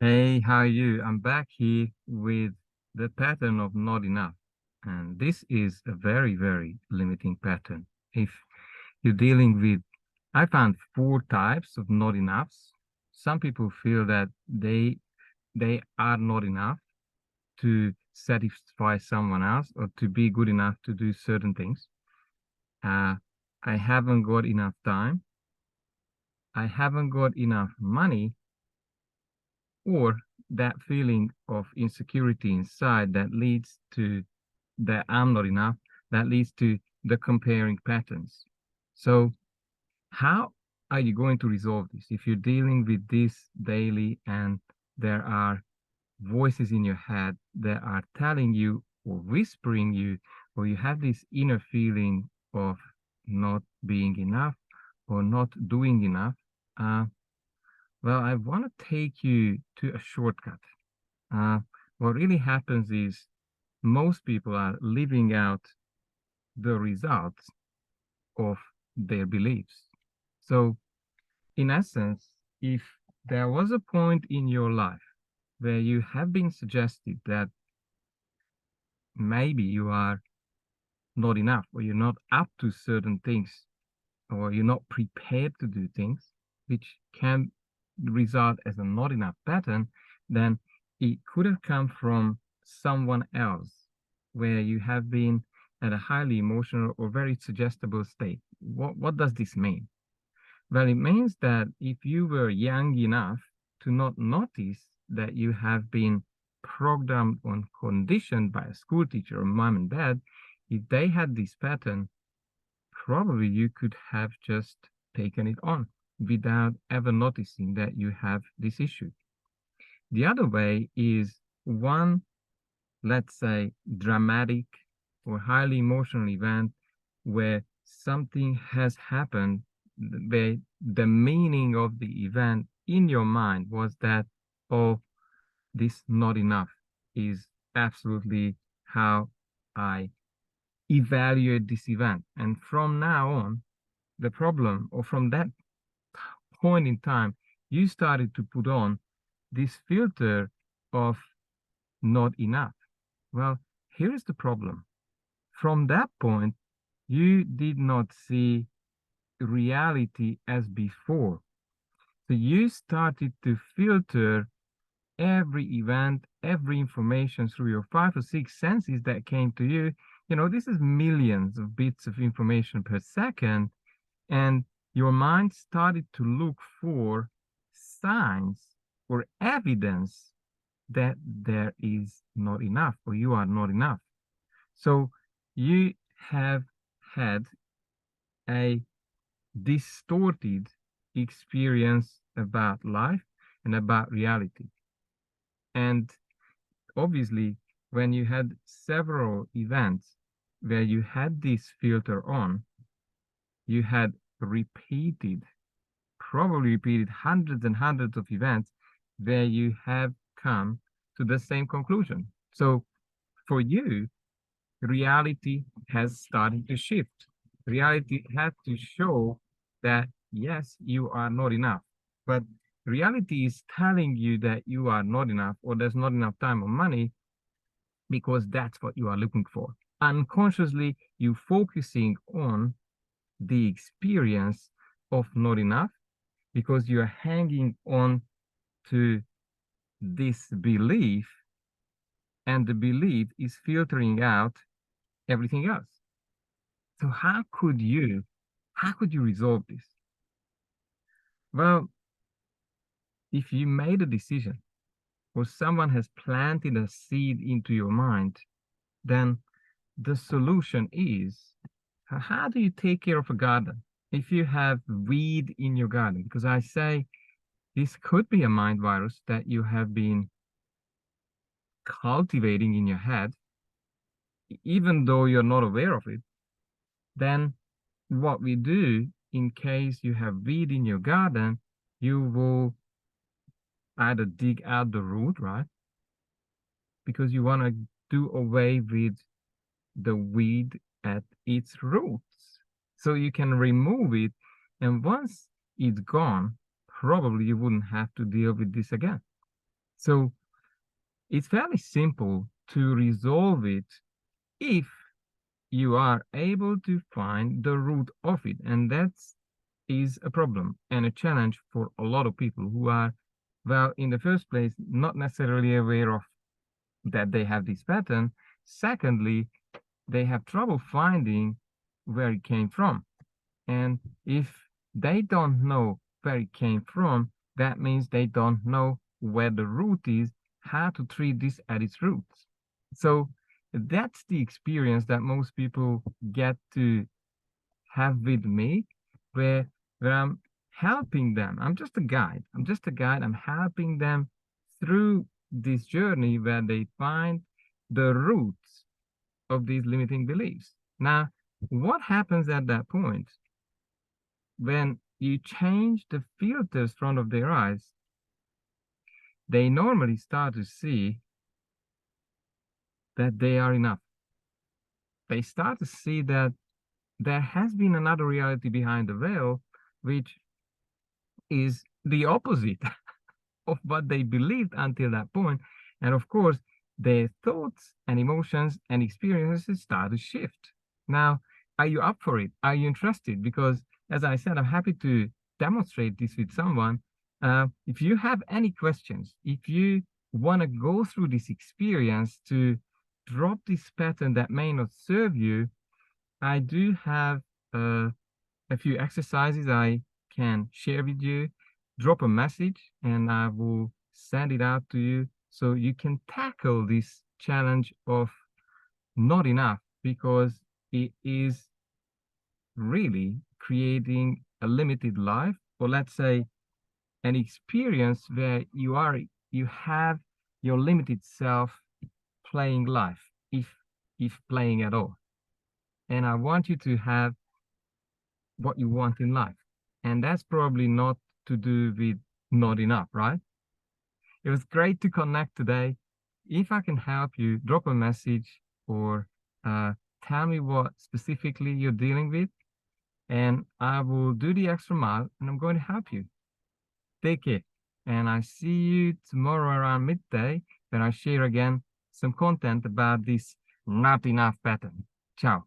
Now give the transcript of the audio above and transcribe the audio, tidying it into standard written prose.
Hey, how are you? I'm back here with the pattern of not enough. And this is a very, very limiting pattern. If you're dealing with, I found four types of not enoughs. Some people feel that they are not enough to satisfy someone else or to be good enough to do certain things. Uh, I haven't got enough time. I haven't got enough money, or that feeling of insecurity inside that leads to that I'm not enough, that leads to the comparing patterns. So, how are you going to resolve this? If you're dealing with this daily and there are voices in your head that are telling you or whispering you, or you have this inner feeling of not being enough or not doing enough, uh, well, I want to take you to a shortcut. Uh, what really happens is most people are living out the results of their beliefs. So, in essence, if there was a point in your life where you have been suggested that maybe you are not enough, or you're not up to certain things, or you're not prepared to do things, which can result as a not enough pattern, then it could have come from someone else where you have been at a highly emotional or very suggestible state. What does this mean? Well, it means that if you were young enough to not notice that you have been programmed or conditioned by a school teacher or mom and dad, if they had this pattern, probably you could have just taken it on without ever noticing that you have this issue. The other way is one, let's say, dramatic or highly emotional event where something has happened, where the meaning of the event in your mind was that, oh, this not enough is absolutely how I evaluate this event. And from now on, the problem, or from that point in time, you started to put on this filter of not enough. Well, here is the problem. From that point, you did not see reality as before. So you started to filter every event, every information through your five or six senses that came to you. You know, this is millions of bits of information per second. And your mind started to look for signs or evidence that there is not enough or you are not enough. So you have had a distorted experience about life and about reality. And obviously, when you had several events where you had this filter on, you had repeated, probably repeated hundreds and hundreds of events where you have come to the same conclusion. So for you, reality has started to shift. Reality had to show that, yes, you are not enough. But reality is telling you that you are not enough or there's not enough time or money because that's what you are looking for. Unconsciously, you focusing on the experience of not enough because you're hanging on to this belief, and the belief is filtering out everything else. So how could you resolve this? Well, if you made a decision or someone has planted a seed into your mind, then the solution is, how do you take care of a garden? If you have weed in your garden, because I say this could be a mind virus that you have been cultivating in your head, even though you're not aware of it, then what we do in case you have weed in your garden, you will either dig out the root, right? Because you want to do away with the weed at its roots. So you can remove it. And once it's gone, probably you wouldn't have to deal with this again. So it's fairly simple to resolve it if you are able to find the root of it. And that is a problem and a challenge for a lot of people who are, well, in the first place, not necessarily aware of that they have this pattern. Secondly, they have trouble finding where it came from. And if they don't know where it came from, that means they don't know where the root is, how to treat this at its roots. So that's the experience that most people get to have with me, where I'm helping them. I'm just a guide. I'm just a guide. I'm helping them through this journey where they find the roots of these limiting beliefs. Now, what happens at that point when you change the filters in front of their eyes? They normally start to see that they are enough. They start to see that there has been another reality behind the veil, which is the opposite of what they believed until that point. And of course, their thoughts and emotions and experiences start to shift. Now, are you up for it? Are you interested? Because as I said, I'm happy to demonstrate this with someone. If you have any questions, if you want to go through this experience to drop this pattern that may not serve you, I do have a few exercises I can share with you. Drop a message and I will send it out to you so you can tackle this challenge of not enough, because it is really creating a limited life, or let's say an experience where you have your limited self playing life, if playing at all. And I want you to have what you want in life. And that's probably not to do with not enough, right? It was great to connect today. If I can help you, drop a message or tell me what specifically you're dealing with, and I will do the extra mile and I'm going to help you. Take care. And I see you tomorrow around midday when I share again some content about this not enough pattern. Ciao.